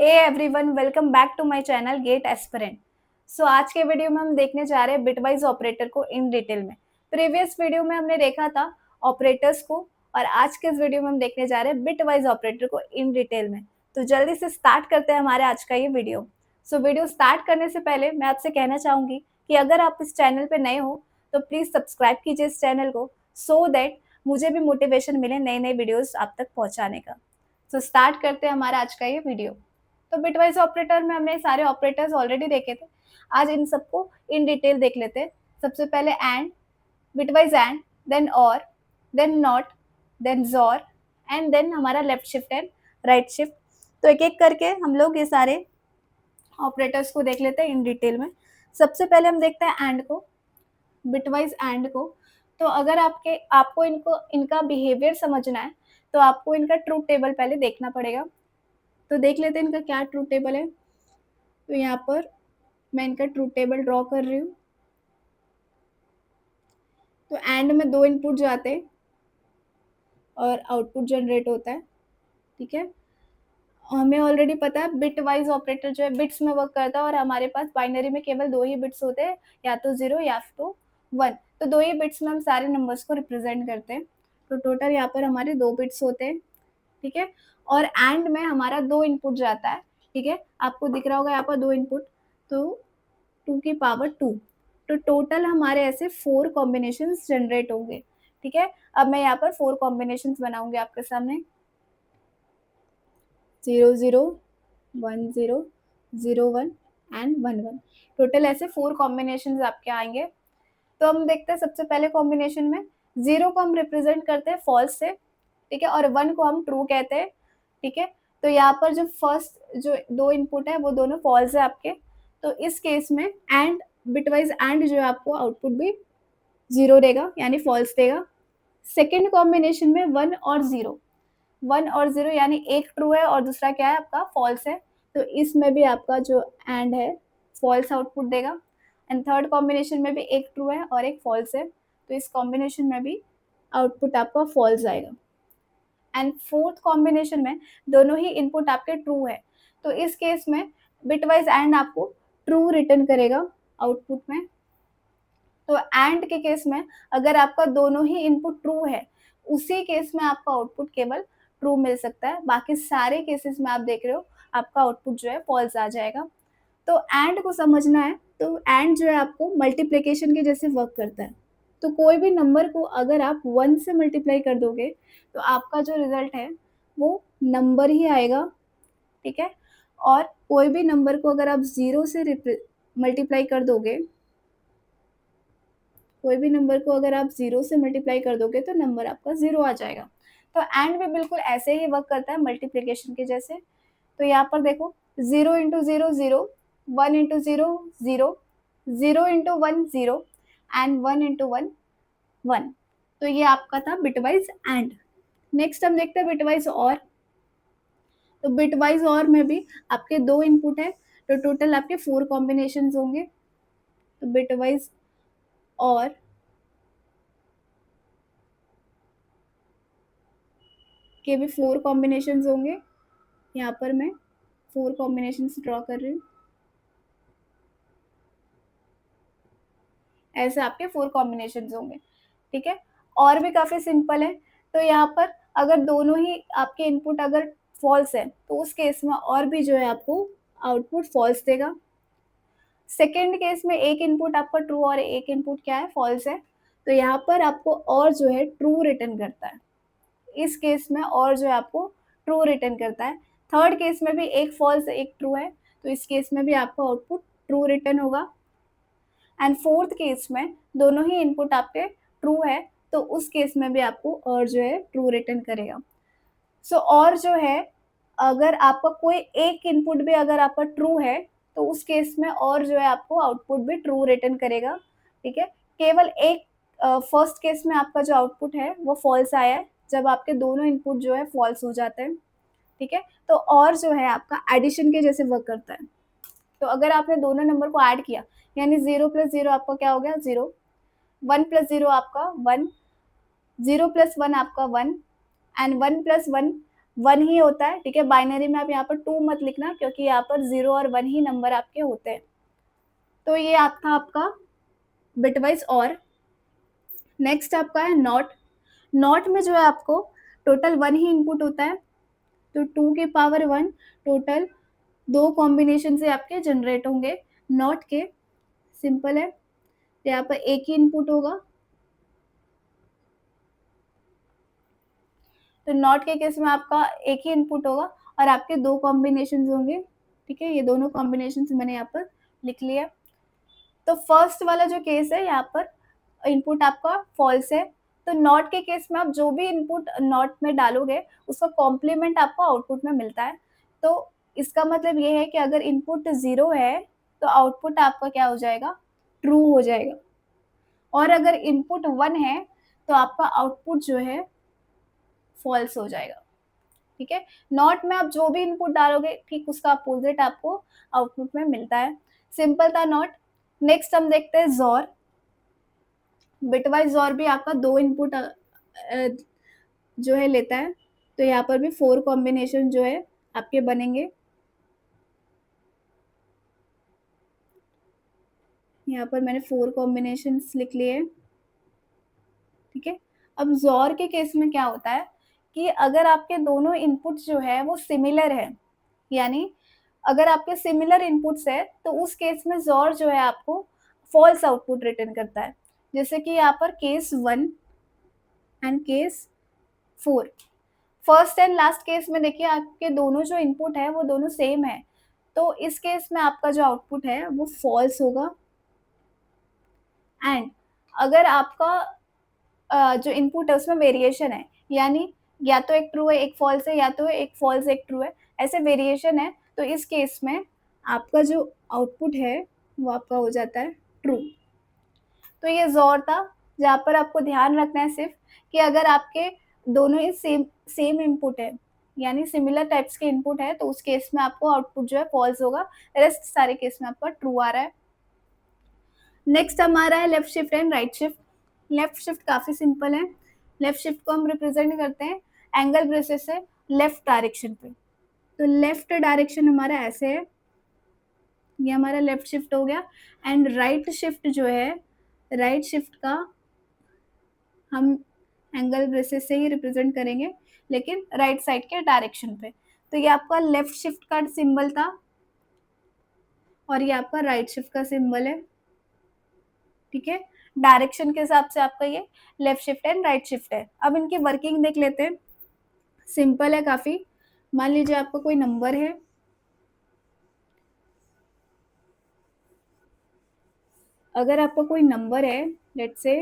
Hey everyone, welcome back to my channel GATE aspirant. So आज के video में हम देखने जा रहे हैं बिटवाइज ऑपरेटर को इन डिटेल में। प्रीवियस वीडियो में हमने देखा था ऑपरेटर्स को, और आज के इस वीडियो में हम देखने जा रहे हैं बिटवाइज ऑपरेटर को इन डिटेल में। तो जल्दी से स्टार्ट करते हैं हमारे आज का ये वीडियो। सो वीडियो स्टार्ट करने से पहले मैं आपसे कहना चाहूँगी कि अगर आप इस चैनल पर नए हो तो प्लीज़ सब्सक्राइब कीजिए इस चैनल को, सो दैट मुझे भी मोटिवेशन मिले नए नए वीडियोज़ आप तक पहुँचाने का। तो स्टार्ट करते हैं हमारा आज का ये वीडियो। तो बिटवाइज ऑपरेटर में हमने सारे ऑपरेटर्स ऑलरेडी देखे थे। आज इन सबको इन डिटेल देख लेते हैं। सबसे पहले एंड, बिटवाइज एंड, देन और, देन नॉट, देन जोर, एंड देन हमारा left shift and right shift. तो एक एक करके हम लोग ये सारे ऑपरेटर्स को देख लेते हैं इन डिटेल में। सबसे पहले हम देखते हैं एंड को, बिटवाइज एंड को। तो अगर आपको इनका बिहेवियर समझना है तो आपको इनका ट्रूथ टेबल पहले देखना पड़ेगा। तो देख लेते हैं इनका क्या ट्रूथ टेबल है। तो यहाँ पर मैं इनका ट्रूथ टेबल ड्रॉ कर रही हूँ। तो एंड में 2 इनपुट जाते हैं और आउटपुट जनरेट होता है। ठीक है, हमें ऑलरेडी पता है बिट वाइज ऑपरेटर जो है बिट्स में वर्क करता है, और हमारे पास बाइनरी में केवल 2 ही बिट्स होते हैं, या तो 0 या तो 1। तो 2 ही बिट्स में हम सारे नंबर्स को रिप्रेजेंट करते हैं। तो टोटल यहाँ पर हमारे 2 बिट्स होते हैं। ठीक है, और एंड में हमारा 2 इनपुट जाता है। ठीक है, आपको दिख रहा होगा यहाँ पर 2 इनपुट, तो 2 की पावर 2। तो टोटल हमारे ऐसे 4 कॉम्बिनेशंस जनरेट होंगे। ठीक है, अब मैं यहाँ पर 4 कॉम्बिनेशंस बनाऊंगी आपके सामने। 0 0 1 0 0 1 एंड 1 1। टोटल ऐसे 4 कॉम्बिनेशंस आपके आएंगे। तो हम देखते हैं सबसे पहले कॉम्बिनेशन में 0 को हम रिप्रेजेंट करते हैं फॉल्स से। ठीक है, और 1 को हम ट्रू कहते हैं। ठीक है, तो यहाँ पर जो फर्स्ट जो 2 इनपुट है वो दोनों फॉल्स है आपके। तो इस केस में एंड, बिटवाइज एंड जो है आपको आउटपुट भी 0 देगा, यानी फॉल्स देगा। सेकेंड कॉम्बिनेशन में 1 और 0, 1 और 0 यानी एक ट्रू है और दूसरा क्या है आपका फॉल्स है। तो इसमें भी आपका जो एंड है फॉल्स आउटपुट देगा। एंड थर्ड कॉम्बिनेशन में भी एक ट्रू है और एक फॉल्स है, तो इस कॉम्बिनेशन में भी आउटपुट आपका फॉल्स आएगा। एंड फोर्थ कॉम्बिनेशन में दोनों ही इनपुट आपके ट्रू है, तो इस केस में बिटवाइज एंड आपको ट्रू रिटर्न करेगा आउटपुट में। तो एंड के केस में अगर आपका दोनों ही इनपुट ट्रू है, उसी केस में आपका आउटपुट केवल ट्रू मिल सकता है। बाकी सारे केसेस में आप देख रहे हो आपका आउटपुट जो है फॉल्स आ जाएगा। तो एंड को समझना है, तो एंड जो है आपको मल्टीप्लिकेशन के जैसे वर्क करता है। तो कोई भी नंबर को अगर आप 1 से मल्टीप्लाई कर दोगे तो आपका जो रिजल्ट है वो नंबर ही आएगा। ठीक है, और कोई भी नंबर को अगर आप 0 से मल्टीप्लाई कर दोगे, कोई भी नंबर को अगर आप 0 से मल्टीप्लाई कर दोगे तो नंबर आपका 0 आ जाएगा। तो एंड भी बिल्कुल ऐसे ही वर्क करता है मल्टीप्लिकेशन के जैसे। तो यहाँ पर देखो 0 into 0 0, 1 into 0 0, 0 into 1 0 and 1 into 1 1। तो ये आपका था बिटवाइज एंड। नेक्स्ट हम देखते हैं बिटवाइज और। तो बिटवाइज और में भी आपके 2 इनपुट है, तो टोटल आपके 4 कॉम्बिनेशन होंगे। तो बिटवाइज और के भी 4 कॉम्बिनेशन होंगे। यहाँ पर मैं 4 कॉम्बिनेशन ड्रॉ कर रही हूँ। ऐसे आपके 4 कॉम्बिनेशन होंगे। ठीक है, और भी काफ़ी सिंपल है। तो यहाँ पर अगर दोनों ही आपके इनपुट अगर फॉल्स है तो उस केस में और भी जो है आपको आउटपुट फॉल्स देगा। सेकेंड केस में एक इनपुट आपका ट्रू और एक इनपुट क्या है फॉल्स है, तो यहाँ पर आपको और जो है ट्रू रिटर्न करता है। इस केस में और जो है आपको ट्रू रिटर्न करता है। थर्ड केस में भी एक फॉल्स एक ट्रू है, तो इस केस में भी आपका आउटपुट ट्रू रिटर्न होगा। एंड फोर्थ केस में दोनों ही इनपुट आपके ट्रू है, तो उस केस में भी आपको और जो है ट्रू रिटर्न करेगा। सो और जो है अगर आपका कोई एक इनपुट भी अगर आपका ट्रू है तो उस केस में और जो है आपको आउटपुट भी ट्रू रिटर्न करेगा। ठीक है, केवल एक फर्स्ट केस में आपका जो आउटपुट है वो फॉल्स आया है, जब आपके दोनों इनपुट जो है फॉल्स हो जाते हैं। ठीक है, तो और जो है आपका एडिशन के जैसे वर्क करता है। तो अगर आपने दोनों नंबर को ऐड किया, यानी 0 प्लस 0 आपका क्या हो गया 0, 1 प्लस 0 आपका 1, 0 प्लस 1 आपका 1 एंड 1 प्लस 1 1 ही होता है, ठीक है। बाइनरी में आप यहाँ पर 2 मत लिखना, क्योंकि यहाँ पर 0 और 1 ही नंबर आपके होते हैं। तो ये था आपका बिटवाइज़ ऑर। नेक्स्ट आपका है नॉट। नॉट में जो है आपको टोटल 1 ही इनपुट होता है, तो 2 की पावर 1 टोटल 2 कॉम्बिनेशन से आपके जनरेट होंगे नॉट के। सिंपल है। तो यहाँ पर एक ही इनपुट होगा। तो नॉट के केस में आपका एक ही इनपुट होगा और आपके 2 कॉम्बिनेशंस होंगे, ठीक है। ये दोनों कॉम्बिनेशंस मैंने यहाँ पर लिख लिया। तो फर्स्ट वाला जो केस है, यहाँ पर इनपुट आपका फॉल्स है। तो नॉट के केस में आप जो भी इनपुट नॉट में डालोगे उसका कॉम्प्लीमेंट आपको आउटपुट में मिलता है। तो इसका मतलब ये है कि अगर इनपुट 0 है तो आउटपुट आपका क्या हो जाएगा, ट्रू हो जाएगा। और अगर इनपुट 1 है तो आपका आउटपुट जो है फॉल्स हो जाएगा, ठीक है। नॉट में आप जो भी इनपुट डालोगे ठीक उसका अपोजिट आपको आउटपुट में मिलता है। सिंपल था नॉट। नेक्स्ट हम देखते हैं जॉर। बिटवाइज जॉर भी आपका 2 इनपुट जो है लेता है। तो यहाँ पर भी 4 कॉम्बिनेशन जो है आपके बनेंगे। यहाँ पर मैंने 4 कॉम्बिनेशन लिख लिए, ठीक है। अब जॉर के केस में क्या होता है कि अगर आपके दोनों इनपुट जो है वो सिमिलर है, यानी अगर आपके सिमिलर इनपुट्स है तो उस केस में जॉर जो है आपको फॉल्स आउटपुट रिटर्न करता है। जैसे कि यहाँ पर case 1 and case 4। First and last case में देखिए आपके दोनों जो इनपुट है वो दोनों सेम है, तो इस केस में आपका जो आउटपुट है वो फॉल्स होगा। एंड अगर आपका जो इनपुट है उसमें वेरिएशन है, यानी या तो एक ट्रू है एक फॉल्स है, या तो एक फॉल्स एक ट्रू है, ऐसे वेरिएशन है, तो इस केस में आपका जो आउटपुट है वो आपका हो जाता है ट्रू। तो ये ज़ोर था जहाँ पर आपको ध्यान रखना है सिर्फ कि अगर आपके दोनों ही सेम इनपुट है, यानी सिमिलर टाइप्स के इनपुट है, तो उस केस में आपको आउटपुट जो है फॉल्स होगा। रेस्ट सारे केस में आपका ट्रू आ रहा है। नेक्स्ट हमारा है left shift and right shift. Left shift काफ़ी सिंपल है। लेफ्ट शिफ्ट को हम रिप्रेजेंट करते हैं एंगल ब्रेसेस से लेफ्ट डायरेक्शन पे। तो लेफ्ट डायरेक्शन हमारा ऐसे है, ये हमारा लेफ्ट शिफ्ट हो गया। एंड राइट शिफ्ट जो है, राइट शिफ्ट का हम एंगल ब्रेसेस से ही रिप्रेजेंट करेंगे, लेकिन राइट साइड के डायरेक्शन पे। तो ये आपका लेफ्ट शिफ्ट का सिंबल था और ये आपका राइट शिफ्ट का सिंबल है, ठीक है। डायरेक्शन के हिसाब से आपका ये left shift and right shift है। अब इनकी वर्किंग देख लेते हैं। सिंपल है काफ़ी। मान लीजिए आपका कोई नंबर है, अगर आपका कोई नंबर है लेट्स से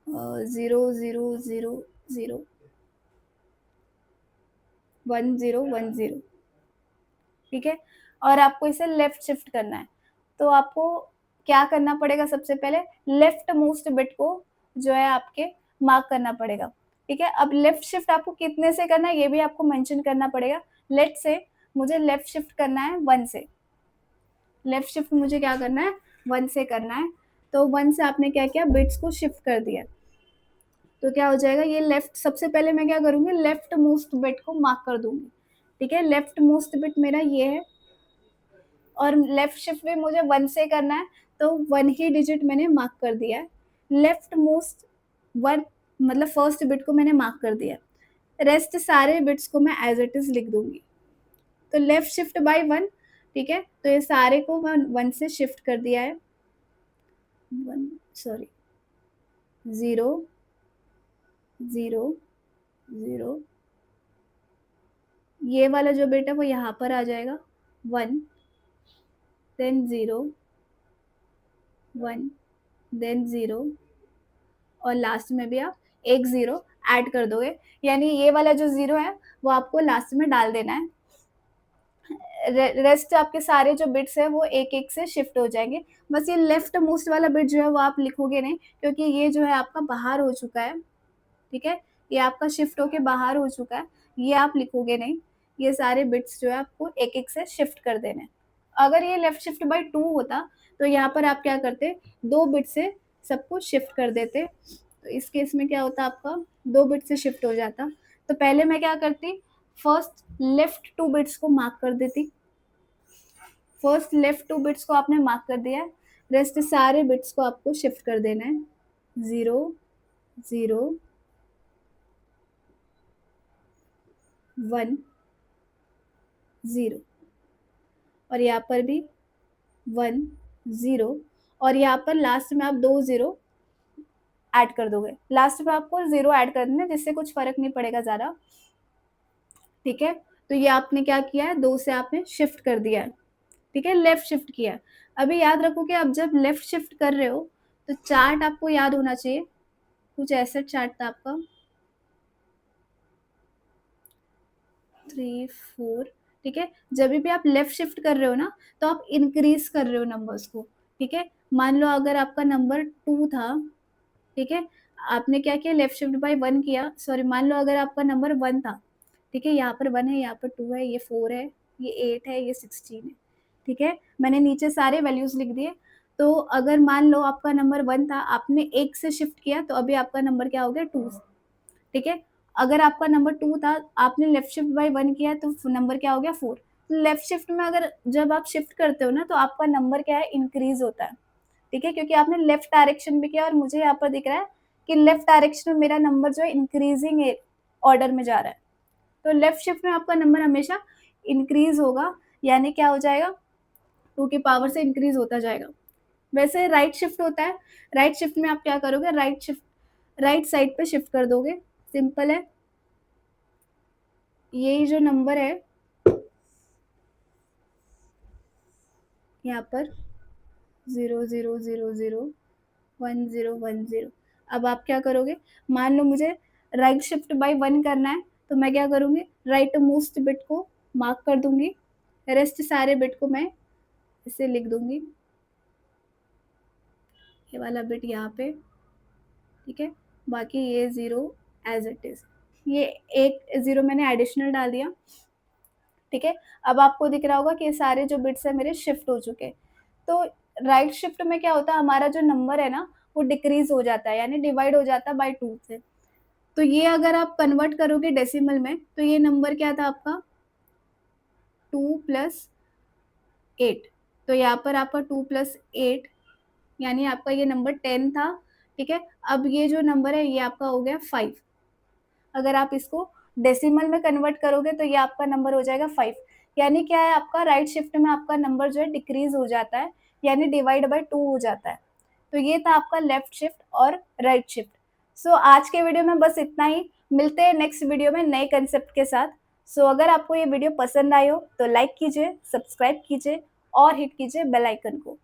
0 0 0 0 1 0 1 0, ठीक है, और आपको इसे लेफ्ट शिफ्ट करना है, तो आपको क्या करना पड़ेगा, सबसे पहले लेफ्ट मोस्ट बिट को जो है आपके मार्क करना पड़ेगा, ठीक है। अब लेफ्ट शिफ्ट आपको कितने से करना है ये भी आपको मेंशन करना पड़ेगा। लेट्स से मुझे लेफ्ट शिफ्ट करना है 1 से। लेफ्ट शिफ्ट मुझे क्या करना है, 1 से करना है। तो 1 से आपने क्या किया, बिट्स को शिफ्ट कर दिया। तो क्या हो जाएगा, ये लेफ्ट, सबसे पहले मैं क्या करूँगी, लेफ्ट मोस्ट बिट को मार्क कर दूंगी, ठीक है। लेफ्ट मोस्ट बिट मेरा ये है और लेफ्ट शिफ्ट भी मुझे 1 से करना है, तो 1 ही डिजिट मैंने मार्क कर दिया है। लेफ्ट मोस्ट 1 मतलब फर्स्ट बिट को मैंने मार्क कर दिया, रेस्ट सारे बिट्स को मैं एज इट इज लिख दूंगी। तो लेफ्ट शिफ्ट बाय 1, ठीक है। तो ये सारे को मैं 1 से शिफ्ट कर दिया है। 0 0 0, ये वाला जो बिट है वो यहाँ पर आ जाएगा 1, देन 0 1, देन 0, और लास्ट में भी आप एक 0 ऐड कर दोगे, यानी ये वाला जो 0 है वो आपको लास्ट में डाल देना है। रेस्ट आपके सारे जो बिट्स है वो एक एक से शिफ्ट हो जाएंगे। बस ये लेफ्ट मोस्ट वाला बिट जो है वो आप लिखोगे नहीं, क्योंकि ये जो है आपका बाहर हो चुका है, ठीक है। ये आपका शिफ्ट होके बाहर हो चुका है, ये आप लिखोगे नहीं। ये सारे बिट्स जो है आपको एक एक से शिफ्ट कर देने। अगर ये लेफ्ट शिफ्ट बाय 2 होता तो यहाँ पर आप क्या करते, 2 बिट से सबको शिफ्ट कर देते। तो इस केस में क्या होता, आपका 2 बिट से शिफ्ट हो जाता। तो पहले मैं क्या करती, फर्स्ट लेफ्ट 2 बिट्स को मार्क कर देती। फर्स्ट लेफ्ट 2 बिट्स को आपने मार्क कर दिया है, रेस्ट सारे बिट्स को आपको शिफ्ट कर देना है। 0 0 1 0 और यहाँ पर भी 1 0 और यहाँ पर लास्ट में आप 2 0 ऐड कर दोगे। लास्ट में आपको 0 ऐड कर देना, जिससे कुछ फर्क नहीं पड़ेगा ज़्यादा, ठीक है। तो ये आपने क्या किया है, 2 से आपने शिफ्ट कर दिया है, ठीक है, लेफ्ट शिफ्ट किया है। अभी याद रखो कि आप जब लेफ्ट शिफ्ट कर रहे हो तो चार्ट आपको याद होना चाहिए, कुछ ऐसा चार्ट था आपका 3 4, ठीक है। जब भी आप लेफ्ट शिफ्ट कर रहे हो ना तो आप इंक्रीज कर रहे हो नंबर्स को, ठीक है। मान लो अगर आपका नंबर 2 था, ठीक है, आपने क्या किया, लेफ्ट शिफ्ट बाय 1 किया, सॉरी, मान लो अगर आपका नंबर 1 था, ठीक है, यहाँ पर 1 है, यहाँ पर 2 है, ये 4 है, ये 8 है, ये 16 है, ठीक है। मैंने नीचे सारे वैल्यूज लिख दिए। तो अगर मान लो आपका नंबर 1 था, आपने 1 से शिफ्ट किया, तो अभी आपका नंबर क्या हो गया, 2, ठीक है। अगर आपका नंबर 2 था, आपने लेफ्ट शिफ्ट बाय 1 किया, तो नंबर क्या हो गया, 4। लेफ्ट शिफ्ट में अगर जब आप शिफ्ट करते हो ना तो आपका नंबर क्या है, इंक्रीज होता है, ठीक है, क्योंकि आपने लेफ्ट डायरेक्शन में किया और मुझे यहाँ पर दिख रहा है कि लेफ्ट डायरेक्शन में मेरा नंबर जो है इंक्रीजिंग ऑर्डर में जा रहा है। तो लेफ्ट शिफ्ट में आपका नंबर हमेशा इंक्रीज होगा, यानी क्या हो जाएगा, 2 की पावर से इंक्रीज होता जाएगा। वैसे राइट शिफ्ट होता है, राइट शिफ्ट में आप क्या करोगे, राइट साइड पे शिफ्ट कर दोगे, सिंपल है। यही जो नंबर है यहाँ पर 0 0 0 0 1 0 1 0, अब आप क्या करोगे, मान लो मुझे राइट शिफ्ट बाय 1 करना है, तो मैं क्या करूँगी, राइट मोस्ट बिट को मार्क कर दूंगी, रेस्ट सारे बिट को मैं इसे लिख दूंगी, ये वाला बिट यहाँ पे, ठीक है, बाकी ये 0 एज इट इज, ये एक 0 मैंने एडिशनल डाल दिया, ठीक है। अब आपको दिख रहा होगा कि ये सारे जो बिट्स है मेरे शिफ्ट हो चुके। तो राइट शिफ्ट में क्या होता है, हमारा जो नंबर है ना वो डिक्रीज हो जाता है, यानी डिवाइड हो जाता है बाय 2 से। तो ये अगर आप कन्वर्ट करोगे डेसिमल में, तो ये नंबर क्या था आपका, 2 प्लस 8। तो यहाँ पर आपका 2 प्लस 8, यानी आपका ये नंबर 10 था, ठीक है। अब ये जो नंबर है ये आपका हो गया 5। अगर आप इसको डेसिमल में कन्वर्ट करोगे तो ये आपका नंबर हो जाएगा 5। यानी क्या है, आपका राइट शिफ्ट में आपका नंबर जो है डिक्रीज हो जाता है, यानी डिवाइड बाय 2 हो जाता है। तो ये था आपका लेफ्ट शिफ्ट और राइट शिफ्ट। सो आज के वीडियो में बस इतना ही, मिलते हैं नेक्स्ट वीडियो में नए कंसेप्ट के साथ। सो अगर आपको ये वीडियो पसंद आई हो तो लाइक कीजिए, सब्सक्राइब कीजिए और हिट कीजिए बेल आइकन को।